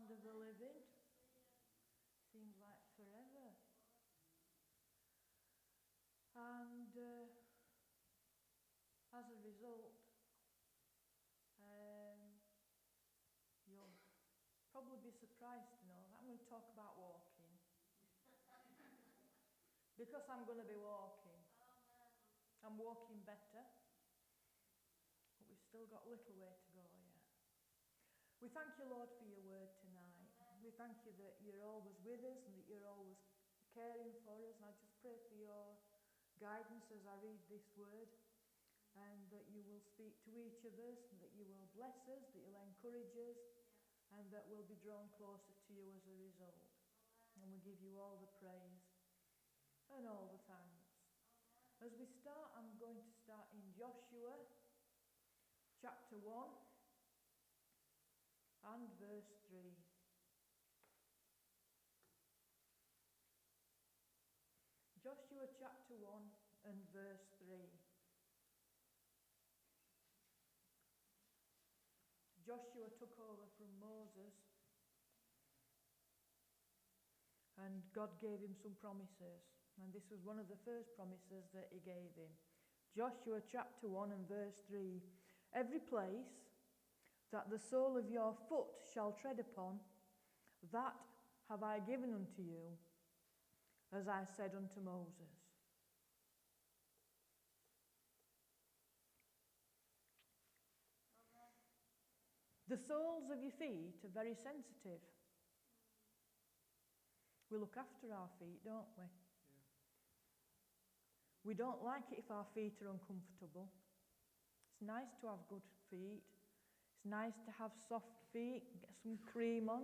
land of the living. Seems like forever. And as a result, you'll probably be surprised to know that I'm going to talk about walking. Because I'm going to be walking. I'm walking better. But we've still got a little way to go yet. We thank you, Lord, for your word tonight. We thank you that you're always with us and that you're always caring for us. And I just pray for your guidance as I read this word, and that you will speak to each of us, and that you will bless us, that you'll encourage us, and that we'll be drawn closer to you as a result. And we give you all the praise and all the thanks. As we start, I'm going to start in Joshua chapter 1 and verse 3. Joshua chapter 1 and verse 3. Joshua took over from Moses, and God gave him some promises. And this was one of the first promises that he gave him. Joshua chapter 1 and verse 3. Every place that the sole of your foot shall tread upon, that have I given unto you, as I said unto Moses. The soles of your feet are very sensitive. We look after our feet, don't we? Yeah. We don't like it if our feet are uncomfortable. It's nice to have good feet. It's nice to have soft feet, get some cream on.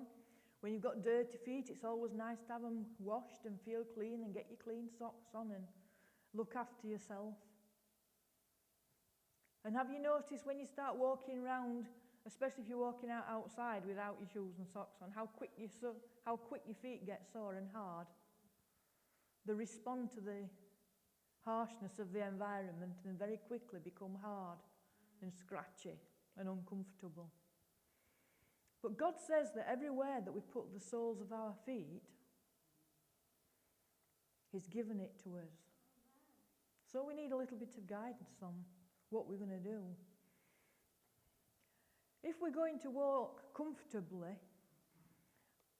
When you've got dirty feet, it's always nice to have them washed and feel clean and get your clean socks on and look after yourself. And have you noticed when you start walking around, especially if you're walking out outside without your shoes and socks on, how quick your feet get sore and hard? They respond to the harshness of the environment and very quickly become hard and scratchy and uncomfortable. But God says that everywhere that we put the soles of our feet, He's given it to us. So we need a little bit of guidance on what we're going to do. If we're going to walk comfortably,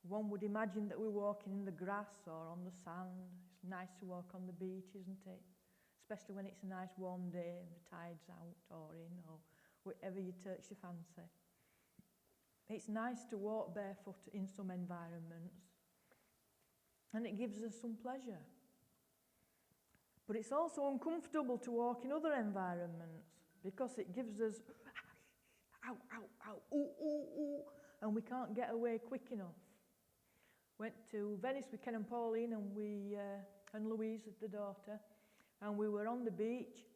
one would imagine that we're walking in the grass or on the sand. It's nice to walk on the beach, isn't it? Especially when it's a nice warm day and the tide's out or in, or whatever you takes your fancy. It's nice to walk barefoot in some environments, and it gives us some pleasure. But it's also uncomfortable to walk in other environments because it gives us ow, ow, ow, ooh, ooh, ooh, and we can't get away quick enough. Went to Venice with Ken and Pauline and Louise, the daughter, and we were on the beach,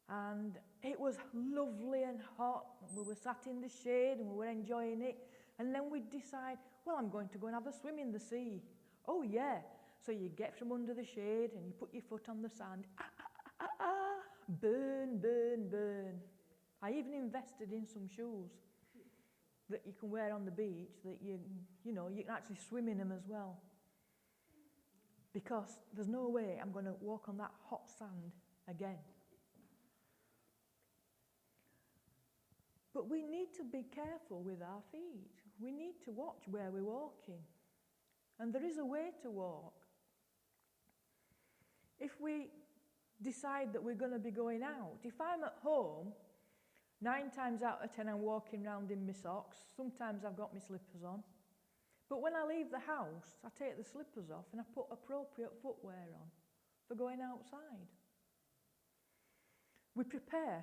and it was lovely and hot. We were sat in the shade and we were enjoying it, and then we'd decide, well, I'm going to go and have a swim in the sea. Oh yeah, so you get from under the shade and you put your foot on the sand, burn, burn, burn. I even invested in some shoes that you can wear on the beach that you can actually swim in them as well. Because there's no way I'm going to walk on that hot sand again. But we need to be careful with our feet. We need to watch where we're walking. And there is a way to walk. If we decide that we're going to be going out, if I'm at home, 9 times out of 10 I'm walking around in my socks. Sometimes I've got my slippers on. But when I leave the house, I take the slippers off and I put appropriate footwear on for going outside. We prepare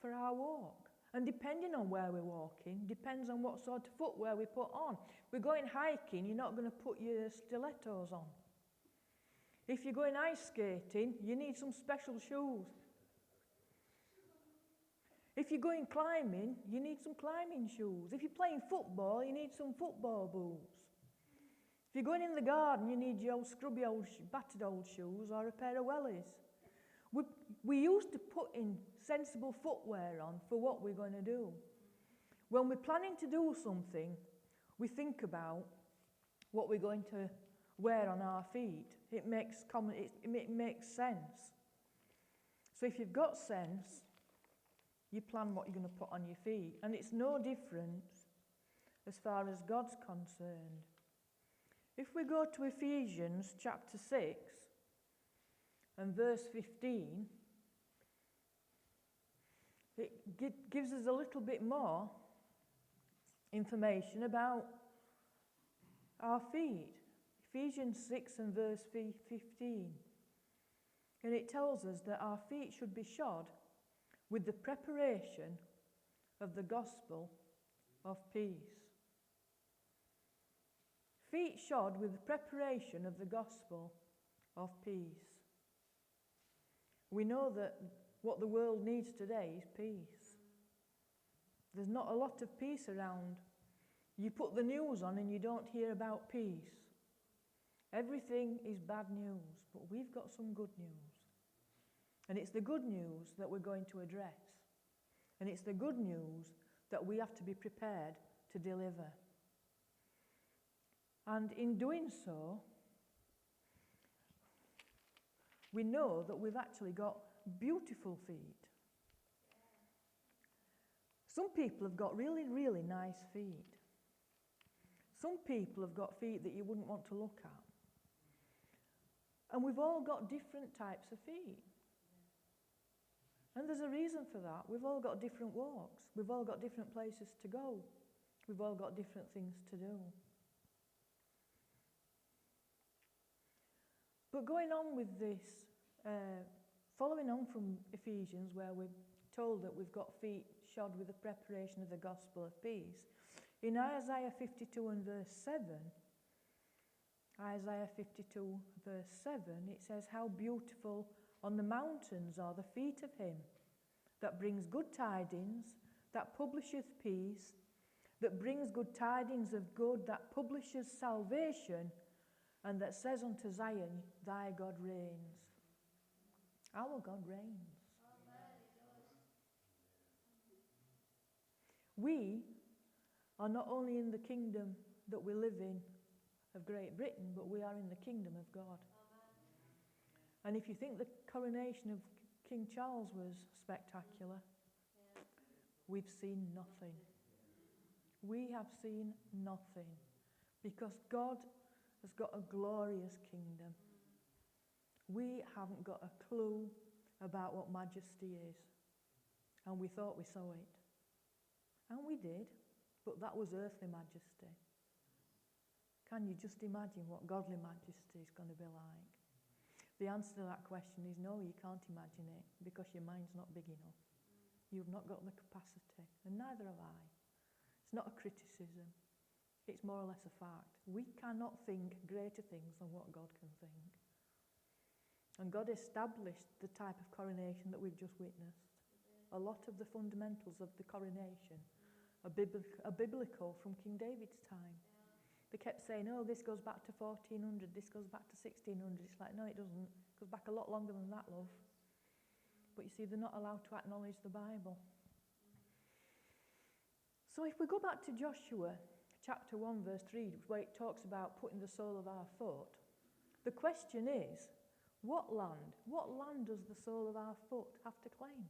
for our walk. And depending on where we're walking, depends on what sort of footwear we put on. We're going hiking, you're not going to put your stilettos on. If you're going ice skating, you need some special shoes. If you're going climbing, you need some climbing shoes. If you're playing football, you need some football boots. If you're going in the garden, you need your old scrubby old battered old shoes or a pair of wellies. We used to put in sensible footwear on for what we're going to do. When we're planning to do something, we think about what we're going to wear on our feet. It makes sense. So if you've got sense, you plan what you're going to put on your feet. And it's no different as far as God's concerned. If we go to Ephesians chapter 6 and verse 15, it gives us a little bit more information about our feet. Ephesians 6 and verse 15. And it tells us that our feet should be shod with the preparation of the gospel of peace. Feet shod with the preparation of the gospel of peace. We know that what the world needs today is peace. There's not a lot of peace around. You put the news on and you don't hear about peace. Everything is bad news, but we've got some good news. And it's the good news that we're going to address. And it's the good news that we have to be prepared to deliver. And in doing so, we know that we've actually got beautiful feet. Some people have got really, really nice feet. Some people have got feet that you wouldn't want to look at. And we've all got different types of feet. And there's a reason for that. We've all got different walks. We've all got different places to go. We've all got different things to do. But going on with this, following on from Ephesians, where we're told that we've got feet shod with the preparation of the gospel of peace, in Isaiah 52 and verse 7, Isaiah 52 verse 7, it says, "How beautiful on the mountains are the feet of him that brings good tidings, that publisheth peace, that brings good tidings of good, that publishes salvation, and that says unto Zion, thy God reigns." Our God reigns. We are not only in the kingdom that we live in of Great Britain, but we are in the kingdom of God. And if you think the coronation of King Charles was spectacular, we've seen nothing. We have seen nothing, because God has got a glorious kingdom. We haven't got a clue about what majesty is, and we thought we saw it. And we did, but that was earthly majesty. Can you just imagine what godly majesty is going to be like? The answer to that question is no, you can't imagine it, because your mind's not big enough. You've not got the capacity, and neither have I. It's not a criticism. It's more or less a fact. We cannot think greater things than what God can think. And God established the type of coronation that we've just witnessed. A lot of the fundamentals of the coronation are biblical from King David's time. They kept saying, oh, this goes back to 1400, this goes back to 1600. It's like, no, it doesn't. It goes back a lot longer than that, love. But you see, they're not allowed to acknowledge the Bible. So if we go back to Joshua chapter 1 verse 3, where it talks about putting the sole of our foot, the question is, what land does the sole of our foot have to claim?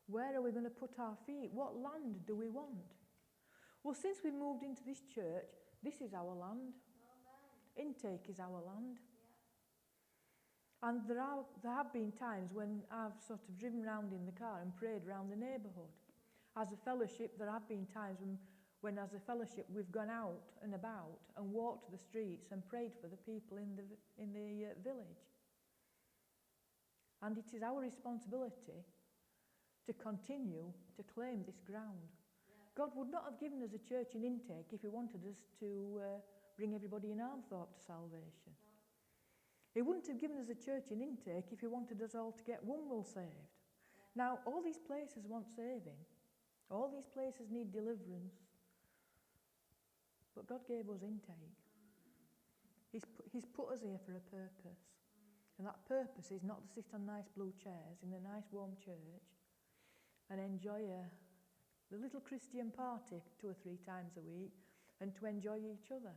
Where are we going to put our feet? What land do we want? Well, since we moved into this church, this is our land. Amen. Intake is our land. Yeah. And there have been times when I've sort of driven around in the car and prayed around the neighbourhood. As a fellowship, there have been times when as a fellowship we've gone out and about and walked the streets and prayed for the people in the village. And it is our responsibility to continue to claim this ground. God would not have given us a church in Intake if he wanted us to bring everybody in Armthorpe to salvation. No. He wouldn't have given us a church in Intake if he wanted us all to get Wombwell saved. Yeah. Now, all these places want saving. All these places need deliverance. But God gave us Intake. He's put us here for a purpose. And that purpose is not to sit on nice blue chairs in a nice warm church and enjoy the little Christian party 2 or 3 times a week, and to enjoy each other.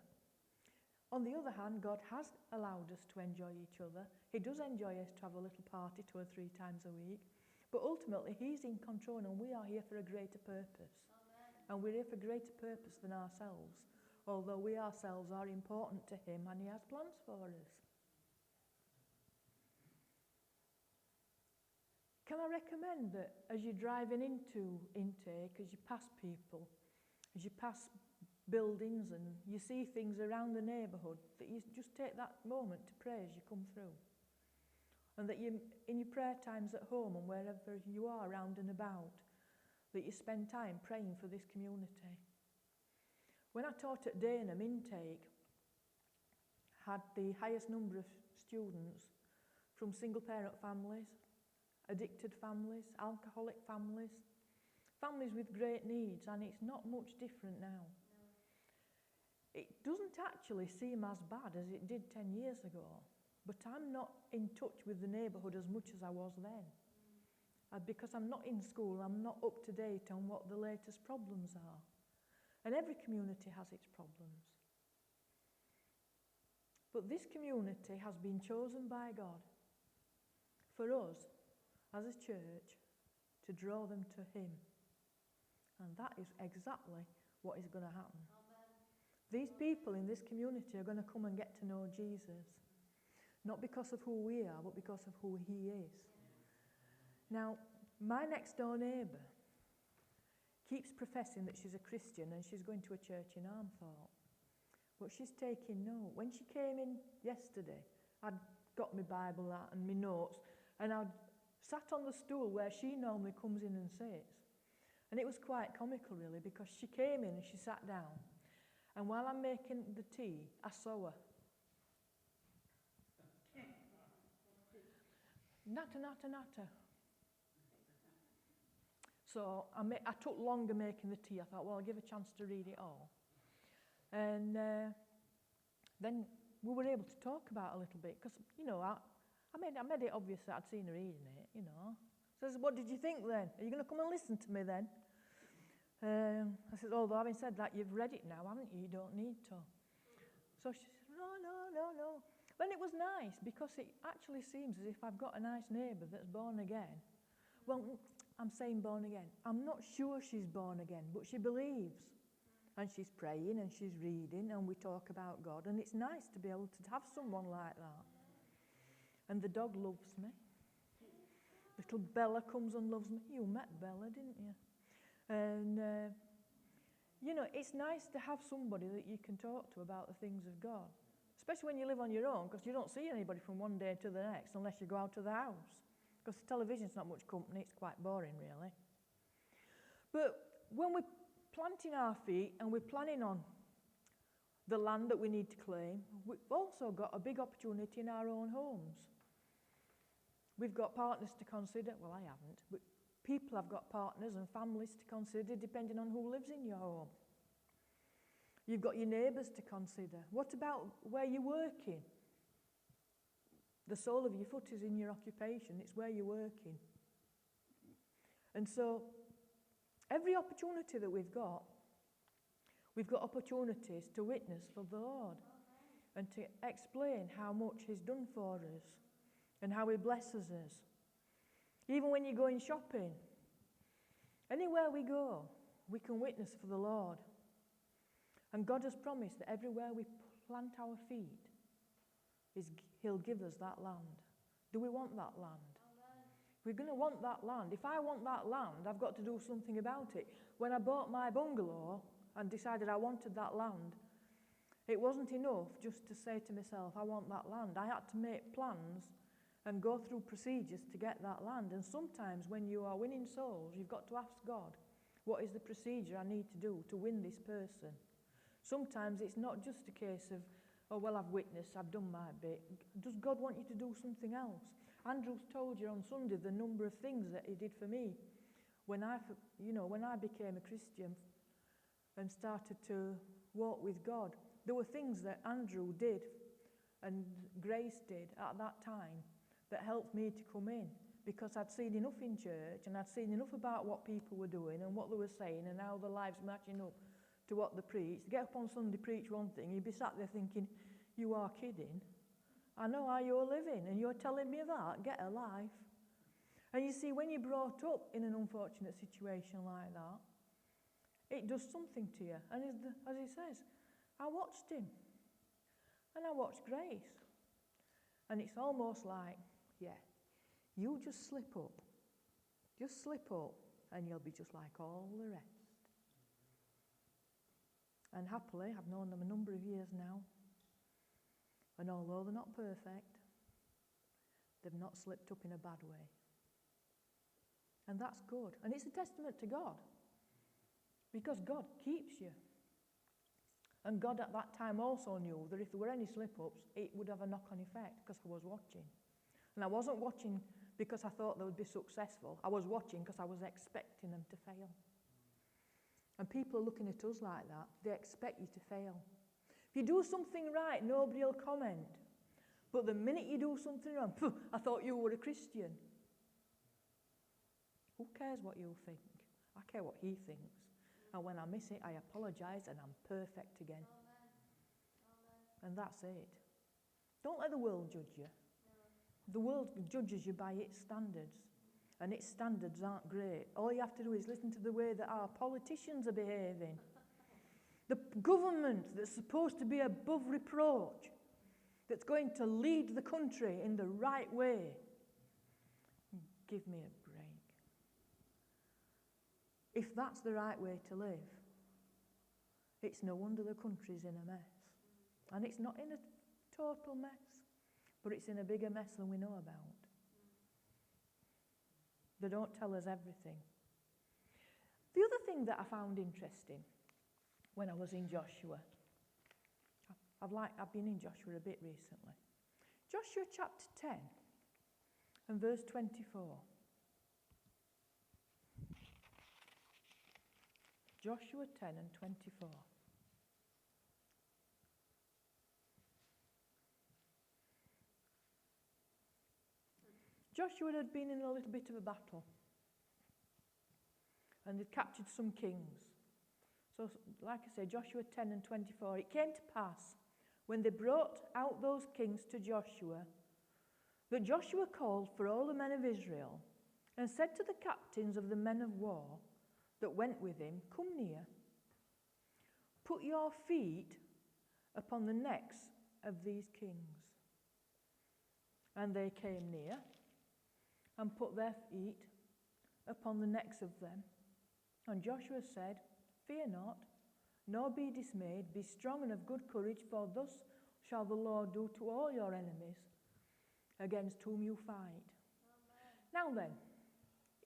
On the other hand, God has allowed us to enjoy each other. He does enjoy us to have a little party 2 or 3 times a week. But ultimately, he's in control and we are here for a greater purpose. Amen. And we're here for greater purpose than ourselves, although we ourselves are important to him and he has plans for us. Can I recommend that as you're driving into Intake, as you pass people, as you pass buildings and you see things around the neighbourhood, that you just take that moment to pray as you come through? And that you, in your prayer times at home and wherever you are round and about, that you spend time praying for this community. When I taught at Dagenham, Intake had the highest number of students from single-parent families, addicted families, alcoholic families, families with great needs, and it's not much different now. No. It doesn't actually seem as bad as it did 10 years ago. But I'm not in touch with the neighbourhood as much as I was then. Because I'm not in school, I'm not up to date on what the latest problems are. And every community has its problems. But this community has been chosen by God for us, as a church, to draw them to him. And that is exactly what is going to happen. Amen. These people in this community are going to come and get to know Jesus. Not because of who we are, but because of who he is. Now, my next door neighbour keeps professing that she's a Christian and she's going to a church in Armthorpe. But she's taking note. When she came in yesterday, I'd got my Bible out and my notes, and I'd sat on the stool where she normally comes in and sits. And it was quite comical, really, because she came in and she sat down. And while I'm making the tea, I saw her. Natter, natter, natter. So I took longer making the tea. I thought, well, I'll give a chance to read it all. And then we were able to talk about it a little bit, because, you know, I made it obvious that I'd seen her reading it, you know. So I said, what did you think then? Are you going to come and listen to me then? I said, although having said that, you've read it now, haven't you? You don't need to. So she said, no. Then it was nice, because it actually seems as if I've got a nice neighbour that's born again. Well, I'm saying born again. I'm not sure she's born again, but she believes. And she's praying and she's reading and we talk about God. And it's nice to be able to have someone like that. And the dog loves me. Little Bella comes and loves me. You met Bella, didn't you? And, you know, it's nice to have somebody that you can talk to about the things of God. Especially when you live on your own, because you don't see anybody from one day to the next unless you go out of the house. Because the television's not much company, it's quite boring, really. But when we're planting our feet and we're planning on the land that we need to claim, we've also got a big opportunity in our own homes. We've got partners to consider. Well, I haven't, but people have got partners and families to consider depending on who lives in your home. You've got your neighbours to consider. What about where you're working? The sole of your foot is in your occupation. It's where you're working. And so, every opportunity that we've got opportunities to witness for the Lord and to explain how much he's done for us and how he blesses us. Even when you're going shopping, anywhere we go, we can witness for the Lord. And God has promised that everywhere we plant our feet, he'll give us that land. Do we want that land? We're going to want that land. If I want that land, I've got to do something about it. When I bought my bungalow and decided I wanted that land, it wasn't enough just to say to myself, I want that land. I had to make plans and go through procedures to get that land. And sometimes when you are winning souls, you've got to ask God, what is the procedure I need to do to win this person? Sometimes it's not just a case of, oh, well, I've witnessed, I've done my bit. Does God want you to do something else? Andrew's told you on Sunday the number of things that he did for me. When I became a Christian and started to walk with God, there were things that Andrew did and Grace did at that time that helped me to come in, because I'd seen enough in church and I'd seen enough about what people were doing and what they were saying and how their lives matching up to what they preach. They get up on Sunday, preach one thing, you'd be sat there thinking, you are kidding. I know how you're living, and you're telling me that. Get a life. And you see, when you're brought up in an unfortunate situation like that, it does something to you. And as he says, I watched him, and I watched Grace. And it's almost like, yeah, you just slip up. Just slip up, and you'll be just like all the rest. And happily, I've known them a number of years now. And although they're not perfect, they've not slipped up in a bad way. And that's good. And it's a testament to God. Because God keeps you. And God at that time also knew that if there were any slip-ups, it would have a knock-on effect, because I was watching. And I wasn't watching because I thought they would be successful. I was watching because I was expecting them to fail. And people are looking at us like that. They expect you to fail. If you do something right, nobody will comment. But the minute you do something wrong, I thought you were a Christian. Who cares what you think? I care what he thinks. And when I miss it, I apologise and I'm perfect again. Amen. And that's it. Don't let the world judge you. No. The world judges you by its standards. And its standards aren't great. All you have to do is listen to the way that our politicians are behaving. The government that's supposed to be above reproach, that's going to lead the country in the right way. Give me a break. If that's the right way to live, it's no wonder the country's in a mess. And it's not in a total mess, but it's in a bigger mess than we know about. They don't tell us everything. The other thing that I found interesting when I was in Joshua, I've been in Joshua a bit recently. Joshua chapter 10 and verse 24. Joshua 10 and 24. Joshua had been in a little bit of a battle, and they'd captured some kings. So, like I say, Joshua 10 and 24, it came to pass, when they brought out those kings to Joshua, that Joshua called for all the men of Israel, and said to the captains of the men of war that went with him, come near, put your feet upon the necks of these kings. And they came near, and put their feet upon the necks of them. And Joshua said, fear not, nor be dismayed, be strong and of good courage, for thus shall the Lord do to all your enemies against whom you fight. Amen. Now then,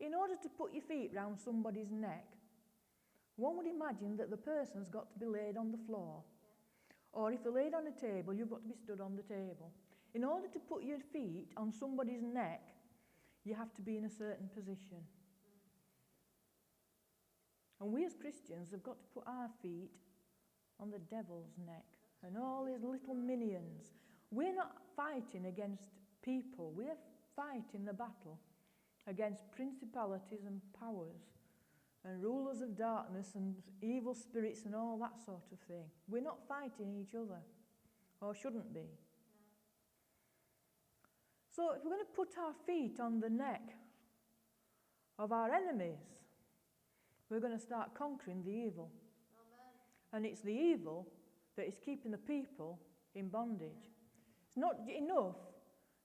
in order to put your feet round somebody's neck, one would imagine that the person's got to be laid on the floor. Or if they're laid on a table, you've got to be stood on the table. In order to put your feet on somebody's neck, you have to be in a certain position. And we as Christians have got to put our feet on the devil's neck and all his little minions. We're not fighting against people. We're fighting the battle against principalities and powers and rulers of darkness and evil spirits and all that sort of thing. We're not fighting each other, or shouldn't be. So if we're going to put our feet on the neck of our enemies, we're going to start conquering the evil. Amen. And it's the evil that is keeping the people in bondage. It's not enough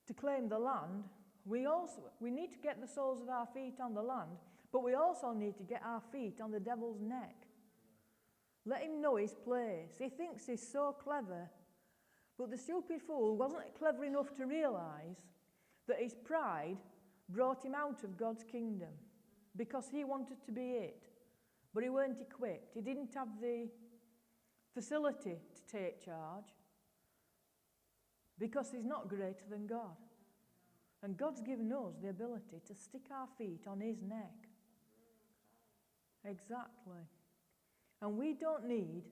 to claim the land. We need to get the soles of our feet on the land, but we also need to get our feet on the devil's neck. Let him know his place. He thinks he's so clever, but the stupid fool wasn't clever enough to realise that his pride brought him out of God's kingdom because he wanted to be it, but he weren't equipped. He didn't have the facility to take charge because he's not greater than God. And God's given us the ability to stick our feet on his neck. Exactly. And we don't need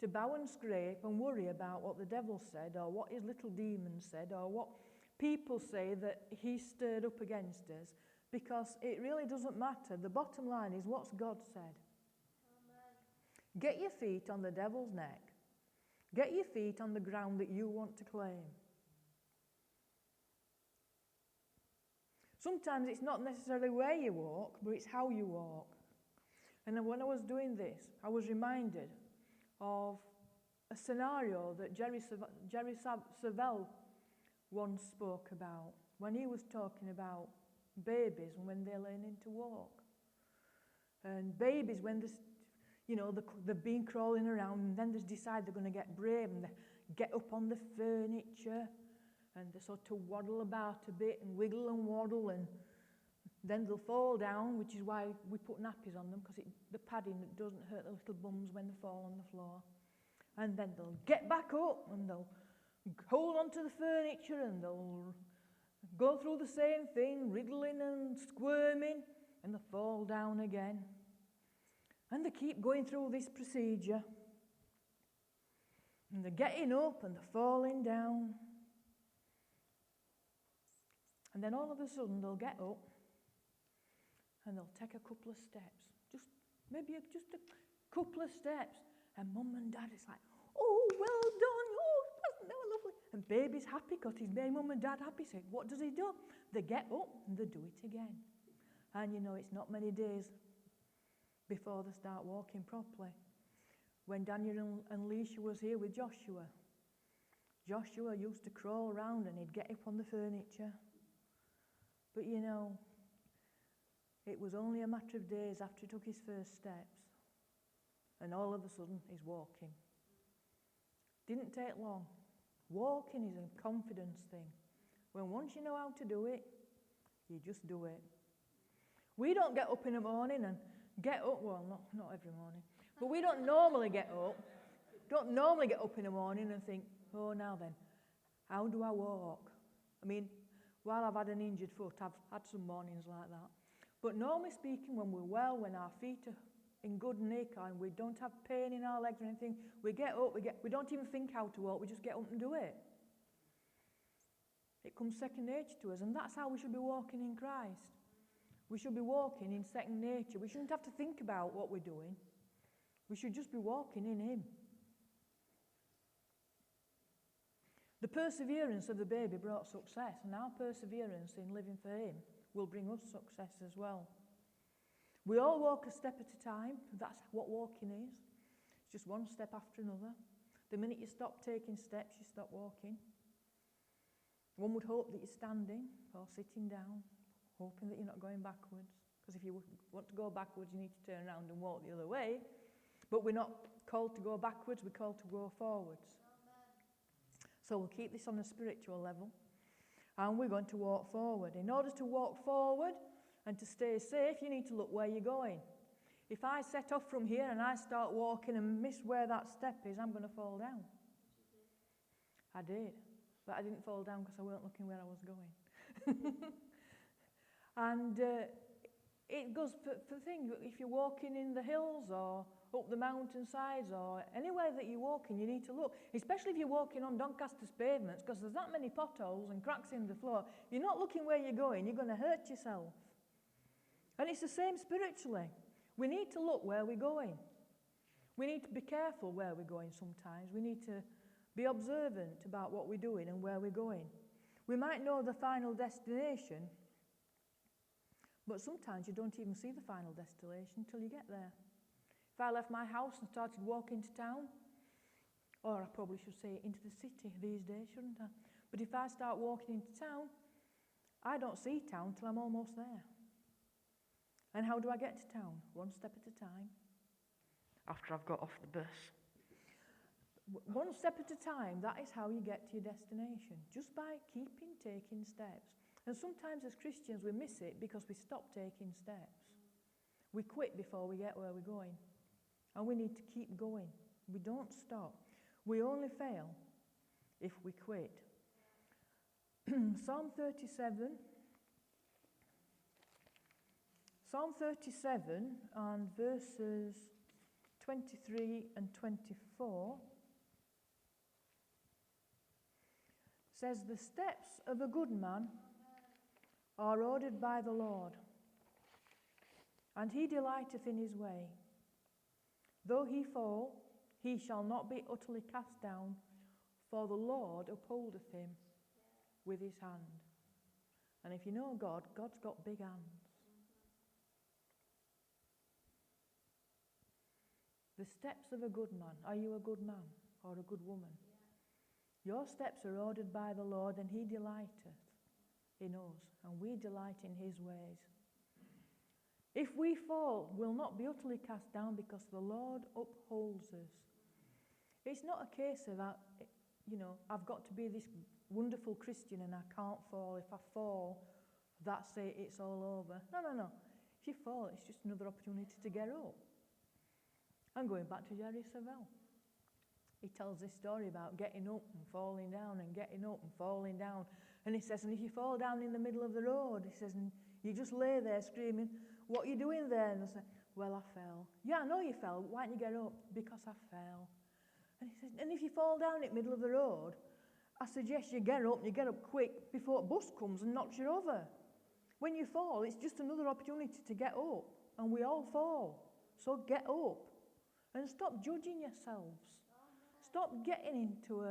to bow and scrape and worry about what the devil said or what his little demon said or what people say that he stirred up against us, because it really doesn't matter. The bottom line is what's God said. Amen. Get your feet on the devil's neck. Get your feet on the ground that you want to claim. Sometimes it's not necessarily where you walk, but it's how you walk. And then when I was doing this, I was reminded of a scenario that Jerry Savelle once spoke about when he was talking about babies and when they're learning to walk. And babies, when they've been crawling around and then they decide they're going to get brave and they get up on the furniture and they sort of waddle about a bit and wiggle and waddle, and then they'll fall down, which is why we put nappies on them, because the padding doesn't hurt the little bums when they fall on the floor. And then they'll get back up and they'll hold onto the furniture and they'll go through the same thing, wriggling and squirming, and they fall down again. And they keep going through this procedure. And they're getting up and they're falling down. And then all of a sudden they'll get up and they'll take a couple of steps. Just a couple of steps. And Mum and Dad is like, oh, well done. Oh, wasn't that lovely? And baby's happy because he's made Mum and Dad happy. So what does he do? They get up and they do it again. And it's not many days before they start walking properly. When Daniel and Leisha was here with Joshua used to crawl around and he'd get up on the furniture. But it was only a matter of days after he took his first steps, and all of a sudden he's walking. Didn't take long. Walking is a confidence thing. When once you know how to do it, you just do it. We don't get up in the morning and not every morning, but we don't normally get up in the morning and think, oh, now then, how do I walk? I mean, while I've had an injured foot, I've had some mornings like that. But normally speaking, when we're well, when our feet are in good nick and we don't have pain in our legs or anything, we get up, we don't even think how to walk, we just get up and do it. It comes second nature to us, and that's how we should be walking in Christ. We should be walking in second nature. We shouldn't have to think about what we're doing. We should just be walking in Him. The perseverance of the baby brought success, and our perseverance in living for Him will bring us success as well. We all walk a step at a time. That's what walking is. It's just one step after another. The minute you stop taking steps, you stop walking. One would hope that you're standing or sitting down, hoping that you're not going backwards. Because if you want to go backwards, you need to turn around and walk the other way. But we're not called to go backwards, we're called to go forwards. So we'll keep this on a spiritual level. And we're going to walk forward. In order to walk forward and to stay safe, you need to look where you're going. If I set off from here and I start walking and miss where that step is, I'm going to fall down. I did. But I didn't fall down because I weren't looking where I was going. And it goes for things. If you're walking in the hills or up the mountainsides or anywhere that you're walking, you need to look. Especially if you're walking on Doncaster's pavements, because there's that many potholes and cracks in the floor. You're not looking where you're going, you're going to hurt yourself. And it's the same spiritually. We need to look where we're going. We need to be careful where we're going sometimes. We need to be observant about what we're doing and where we're going. We might know the final destination, but sometimes you don't even see the final destination until you get there. If I left my house and started walking to town, or I probably should say into the city these days, shouldn't I? But if I start walking into town, I don't see town till I'm almost there. And how do I get to town? One step at a time. After I've got off the bus. One step at a time, that is how you get to your destination. Just by taking steps. And sometimes as Christians we miss it because we stop taking steps. We quit before we get where we're going. And we need to keep going. We don't stop. We only fail if we quit. Psalm 37 and verses 23 and 24 says, "The steps of a good man are ordered by the Lord, and he delighteth in his way. Though he fall, he shall not be utterly cast down, for the Lord upholdeth him with his hand. And if you know God, God's got big hands. The steps of a good man. Are you a good man or a good woman? Your steps are ordered by the Lord, and he delighteth in us, and we delight in his ways. If we fall, we'll not be utterly cast down, because the Lord upholds us. It's not a case of, I've got to be this wonderful Christian and I can't fall. If I fall, that's it, it's all over. No. If you fall, it's just another opportunity to get up. I'm going back to Jerry Savelle. He tells this story about getting up and falling down and getting up and falling down. And he says, and if you fall down in the middle of the road, he says, and you just lay there screaming, what are you doing there? And I say, well, I fell. Yeah, I know you fell. Why didn't you get up? Because I fell. And he says, and if you fall down in the middle of the road, I suggest you get up quick before a bus comes and knocks you over. When you fall, it's just another opportunity to get up. And we all fall. So get up. And stop judging yourselves. Stop getting into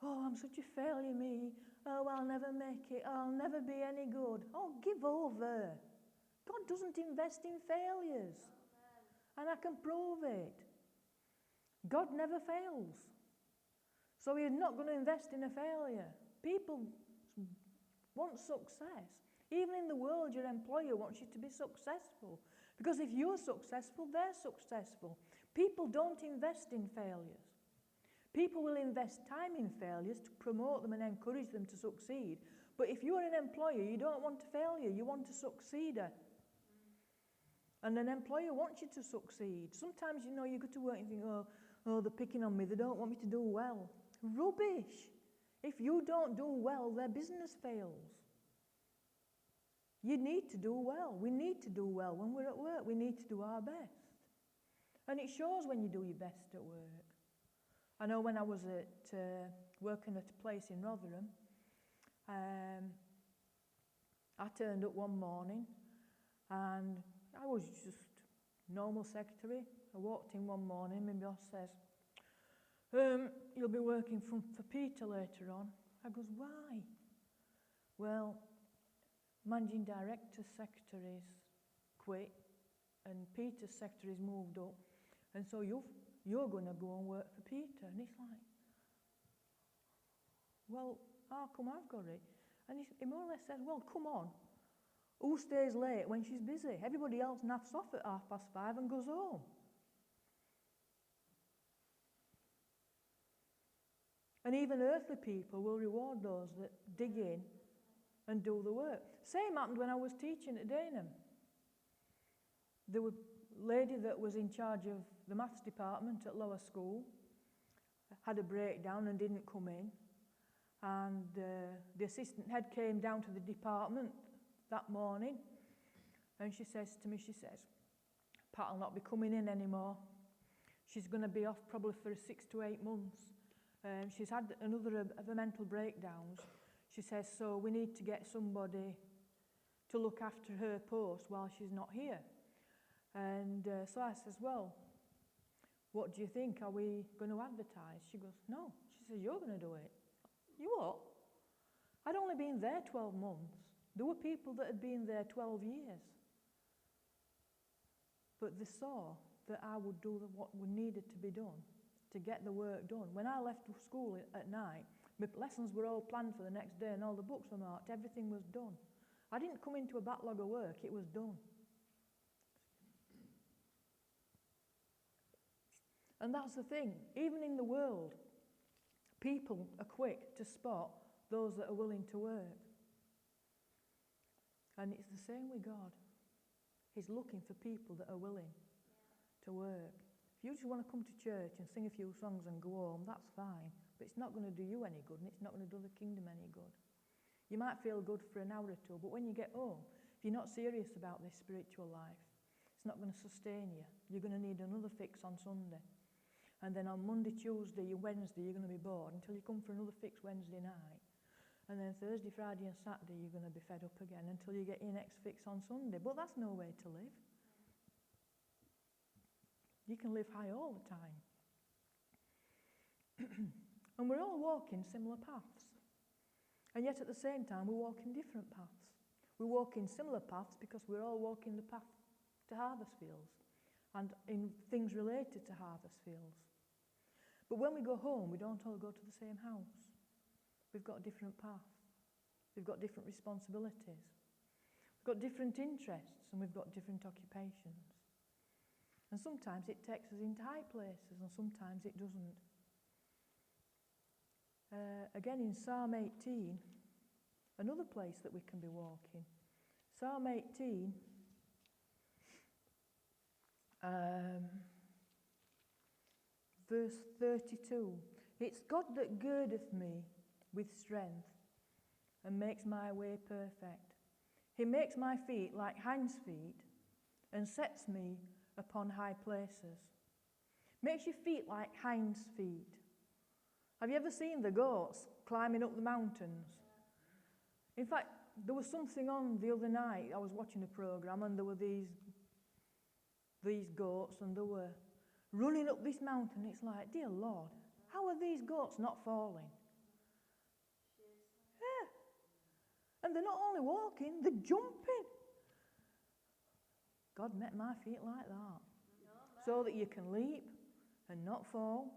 I'm such a failure, me. Oh, I'll never make it. I'll never be any good. Oh, give over. God doesn't invest in failures. And I can prove it. God never fails. So he's not going to invest in a failure. People want success. Even in the world, your employer wants you to be successful. Because if you're successful, they're successful. People don't invest in failures. People will invest time in failures to promote them and encourage them to succeed. But if you're an employer, you don't want a failure, you want a succeeder. And an employer wants you to succeed. Sometimes, you go to work and think, oh, they're picking on me, they don't want me to do well. Rubbish. If you don't do well, their business fails. You need to do well. We need to do well when we're at work. We need to do our best. And it shows when you do your best at work. I know when I was working at a place in Rotherham, I turned up one morning and I was just normal secretary. I walked in one morning, my boss says, you'll be working for Peter later on. I goes, why? Well, managing director's secretary's quit and Peter's secretary's moved up, and so you're going to go and work for Peter. And he's like, well, how come I've got it? And he more or less says, well, come on. Who stays late when she's busy? Everybody else naps off at 5:30 and goes home. And even earthly people will reward those that dig in and do the work. Same happened when I was teaching at Dagenham. There was a lady that was in charge of the maths department at lower school, had a breakdown and didn't come in. And the assistant head came down to the department that morning, and she says to me, Pat will not be coming in anymore. She's going to be off probably for 6 to 8 months. She's had another of her mental breakdowns. She says, so we need to get somebody to look after her post while she's not here. And so I says, well, what do you think? Are we going to advertise? She goes, no. She says, you're going to do it. You what? I'd only been there 12 months. There were people that had been there 12 years. But they saw that I would do what needed to be done to get the work done. When I left school at night, my lessons were all planned for the next day and all the books were marked. Everything was done. I didn't come into a backlog of work. It was done. And that's the thing. Even in the world, people are quick to spot those that are willing to work. And it's the same with God. He's looking for people that are willing to work. If you just want to come to church and sing a few songs and go home, that's fine. But it's not going to do you any good, and it's not going to do the kingdom any good. You might feel good for an hour or two, but when you get home, if you're not serious about this spiritual life, it's not going to sustain you. You're going to need another fix on Sunday. And then on Monday, Tuesday, Wednesday, you're going to be bored until you come for another fix Wednesday night. And then Thursday, Friday and Saturday, you're going to be fed up again until you get your next fix on Sunday. But that's no way to live. You can live high all the time. And we're all walking similar paths. And yet at the same time, we're walking different paths. We walk in similar paths because we're all walking the path to harvest fields and in things related to harvest fields. But when we go home, we don't all go to the same house. We've got a different path. We've got different responsibilities. We've got different interests, and we've got different occupations. And sometimes it takes us into high places, and sometimes it doesn't. Again, in Psalm 18, another place that we can be walking. Psalm 18, verse 32. It's God that girdeth me with strength and makes my way perfect. He makes my feet like hinds' feet and sets me upon high places. Makes your feet like hinds' feet. Have you ever seen the goats climbing up the mountains? In fact, there was something on the other night. I was watching a program and there were these goats and they were running up this mountain. It's like, dear Lord, how are these goats not falling? Yeah. And they're not only walking, they're jumping. God made my feet like that. So that you can leap and not fall.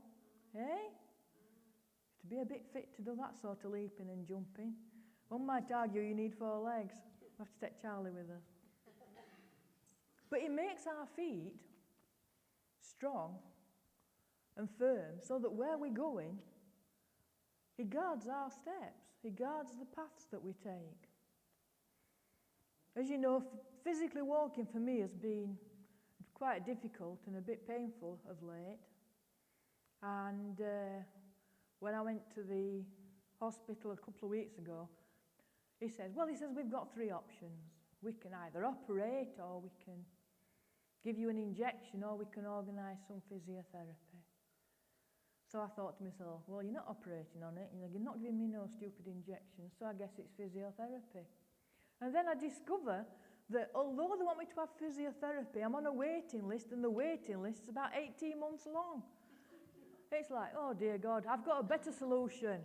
Eh? To be a bit fit to do that sort of leaping and jumping. One might argue you need 4 legs. We'll have to take Charlie with us. But it makes our feet strong and firm so that where we're going, He guards our steps. He guards the paths that we take. As you know, physically walking for me has been quite difficult and a bit painful of late. And when I went to the hospital a couple of weeks ago, he says, we've got 3 options. We can either operate, or we can give you an injection, or we can organise some physiotherapy. So I thought to myself, well, you're not operating on it, you're not giving me no stupid injection, so I guess it's physiotherapy. And then I discover that although they want me to have physiotherapy, I'm on a waiting list, and the waiting list is about 18 months long. It's like, oh dear God, I've got a better solution.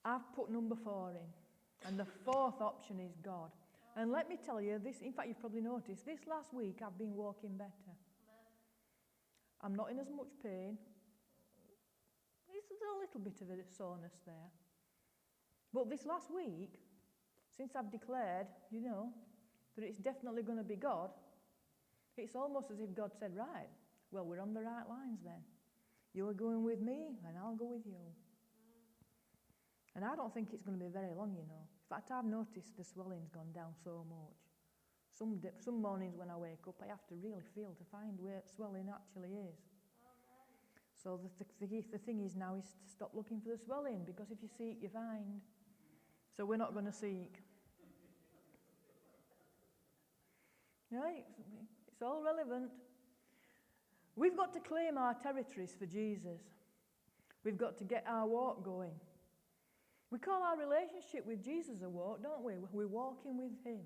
I've put number 4 in. And the 4th option is God. And let me tell you, this, in fact, you've probably noticed, this last week I've been walking better. I'm not in as much pain. There's a little bit of a soreness there. But this last week, since I've declared, that it's definitely going to be God, it's almost as if God said, right, well, we're on the right lines then. You're going with me, and I'll go with you. And I don't think it's going to be very long, In fact, I've noticed the swelling's gone down so much. Some mornings when I wake up, I have to really feel to find where swelling actually is. So the thing is now is to stop looking for the swelling, because if you seek, you find. So we're not going to seek. Right? It's all relevant. We've got to claim our territories for Jesus. We've got to get our walk going. We call our relationship with Jesus a walk, don't we? We're walking with Him.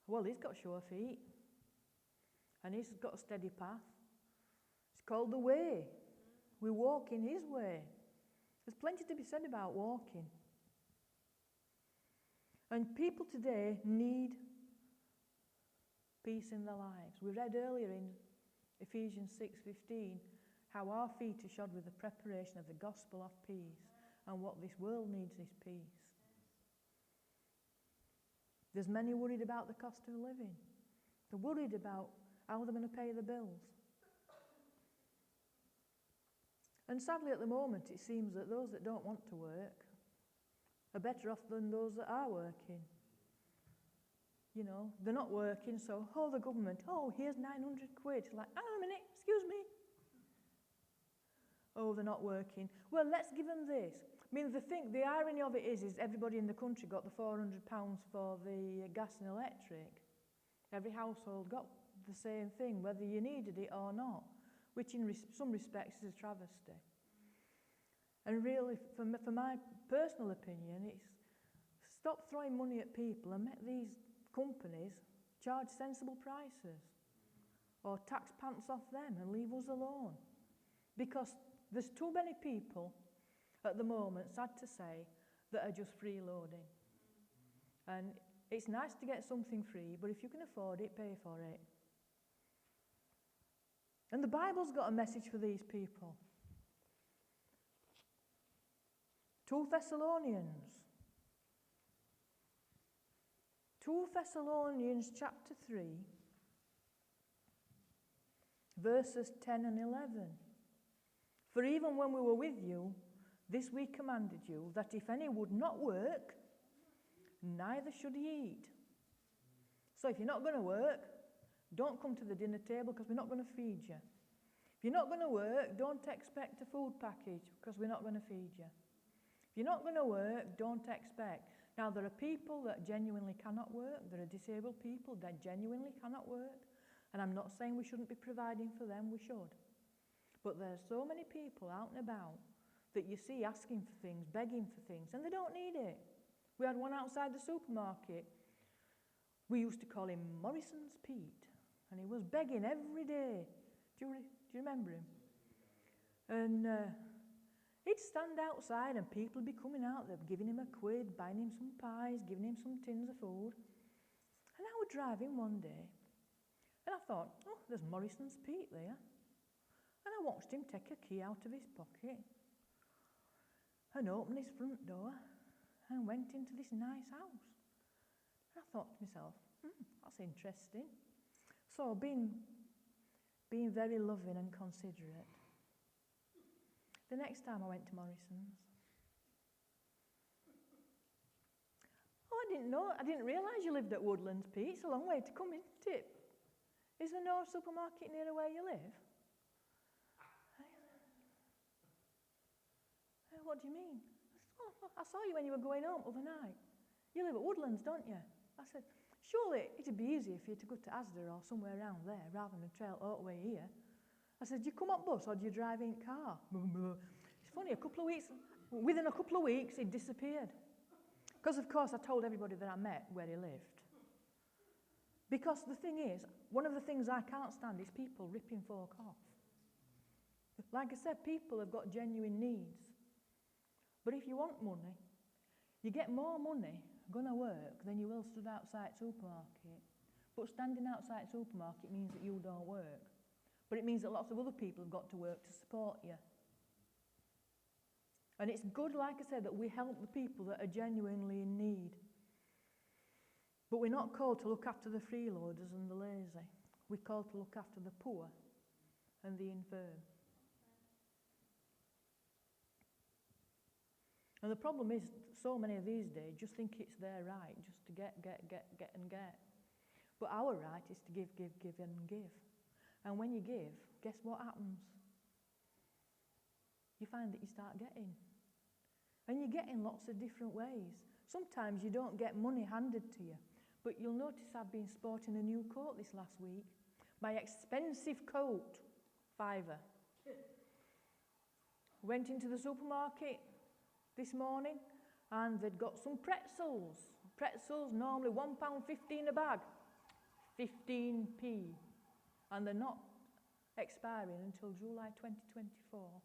Well, He's got sure feet. And He's got a steady path. It's called the way. We walk in His way. There's plenty to be said about walking. And people today need peace in their lives. We read earlier in Ephesians 6:15 how our feet are shod with the preparation of the gospel of peace. And what this world needs is peace. There's many worried about the cost of living. They're worried about how they're going to pay the bills. And sadly at the moment it seems that those that don't want to work are better off than those that are working. They're not working, so, the government, here's 900 quid. Like, hang on a minute, excuse me. They're not working. Well, let's give them this. I mean, the irony of it is everybody in the country got the £400 for the gas and electric. Every household got the same thing, whether you needed it or not, which in some respects is a travesty. And really, for my personal opinion, it's stop throwing money at people and make these companies charge sensible prices. or tax pants off them and leave us alone. Because there's too many people at the moment, sad to say, that are just freeloading. And it's nice to get something free, but if you can afford it, pay for it. And the Bible's got a message for these people. 2 Thessalonians chapter 3, verses 10 and 11. For even when we were with you, this we commanded you, that if any would not work, neither should he eat. So if you're not going to work, don't come to the dinner table because we're not going to feed you. If you're not going to work, don't expect a food package because we're not going to feed you. If you're not going to work, don't expect. Now, there are people that genuinely cannot work. There are disabled people that genuinely cannot work. And I'm not saying we shouldn't be providing for them, we should. But there are so many people out and about that you see asking for things, begging for things, and they don't need it. We had one outside the supermarket. We used to call him Morrison's Pete, and he was begging every day. Do you remember him? And he'd stand outside and people would be coming out there, giving him a quid, buying him some pies, giving him some tins of food. And I was driving one day, and I thought, oh, there's Morrison's Pete there. And I watched him take a key out of his pocket and open his front door and went into this nice house. And I thought to myself, that's interesting. So being very loving and considerate. The next time I went to Morrison's, I didn't realise you lived at Woodlands, Pete. It's a long way to come, isn't it? Is there no supermarket near where you live? What do you mean? I saw you when you were going home the other night. You live at Woodlands, don't you? I said, surely it'd be easier for you to go to Asda or somewhere around there rather than trail all the way here. I said, do you come on bus or do you drive in car? It's funny, within a couple of weeks, he'd disappeared. Because, of course, I told everybody that I met where he lived. Because the thing is, one of the things I can't stand is people ripping folk off. Like I said, people have got genuine needs. But if you want money, you get more money going to work than you will stood outside supermarket. But standing outside supermarket means that you don't work. But it means that lots of other people have got to work to support you. And it's good, like I said, that we help the people that are genuinely in need. But we're not called to look after the freeloaders and the lazy. We're called to look after the poor and the infirm. And the problem is, so many of these days just think it's their right just to get. But our right is to give, and give. And when you give, guess what happens? You find that you start getting. And you get in lots of different ways. Sometimes you don't get money handed to you. But you'll notice I've been sporting a new coat this last week. My expensive coat, £5. Went into the supermarket this morning, and they'd got some pretzels. Pretzels, normally £1.15 a bag, 15p. And they're not expiring until July 2024.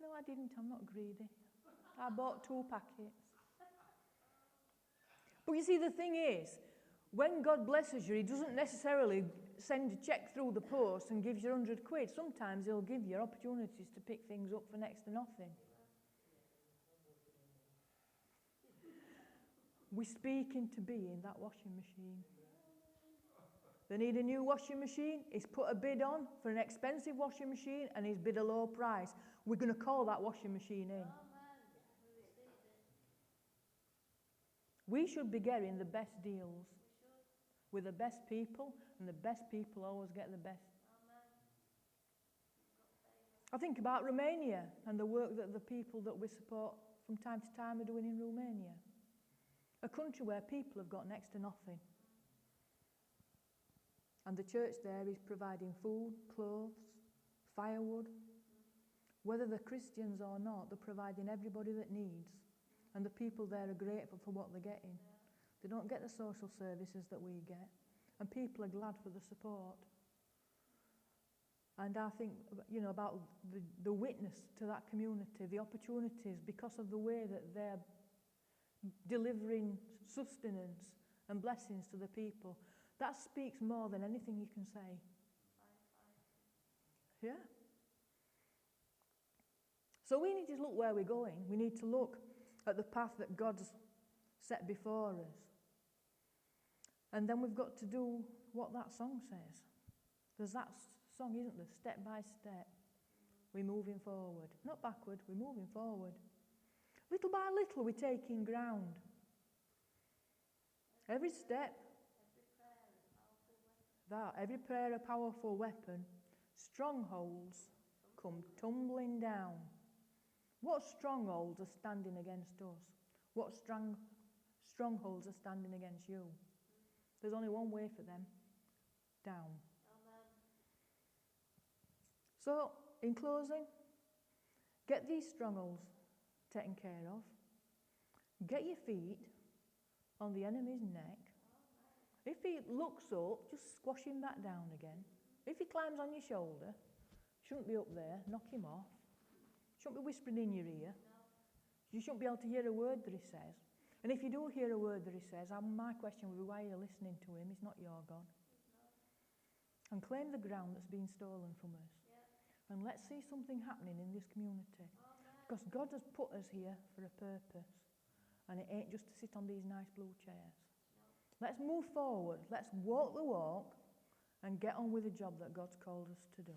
No, I didn't. I'm not greedy. I bought 2 packets. But you see, the thing is, when God blesses you, he doesn't necessarily send a cheque through the post and gives you 100 quid. Sometimes he'll give you opportunities to pick things up for next to nothing. We speak into being that washing machine. They need a new washing machine. He's put a bid on for an expensive washing machine and he's bid a low price. We're going to call that washing machine in. We should be getting the best deals with the best people, and the best people always get the best. I think about Romania and the work that the people that we support from time to time are doing in Romania. A country where people have got next to nothing. And the church there is providing food, clothes, firewood. Whether they're Christians or not, they're providing everybody that needs. And the people there are grateful for what they're getting. They don't get the social services that we get. and people are glad for the support. And I think, about the witness to that community, the opportunities because of the way that they're delivering sustenance and blessings to the people. That speaks more than anything you can say. Yeah? So we need to look where we're going. We need to look at the path that God's set before us. And then we've got to do what that song says. There's that song, isn't there? Step by step, we're moving forward. Not backward, we're moving forward. Little by little, we're taking ground. Every step, every prayer a powerful weapon, strongholds come tumbling down. What strongholds are standing against us? What strongholds are standing against you? There's only one way for them, down. Amen. So, in closing, get these strongholds taken care of. Get your feet on the enemy's neck. If he looks up, just squash him back down again. If he climbs on your shoulder, shouldn't be up there, knock him off. Shouldn't be whispering in your ear. You shouldn't be able to hear a word that he says. And if you do hear a word that he says, my question would be, why are you listening to him? He's not your God. And claim the ground that's been stolen from us. Yeah. And let's see something happening in this community. Because God has put us here for a purpose. And it ain't just to sit on these nice blue chairs. No. Let's move forward. Let's walk the walk and get on with the job that God's called us to do.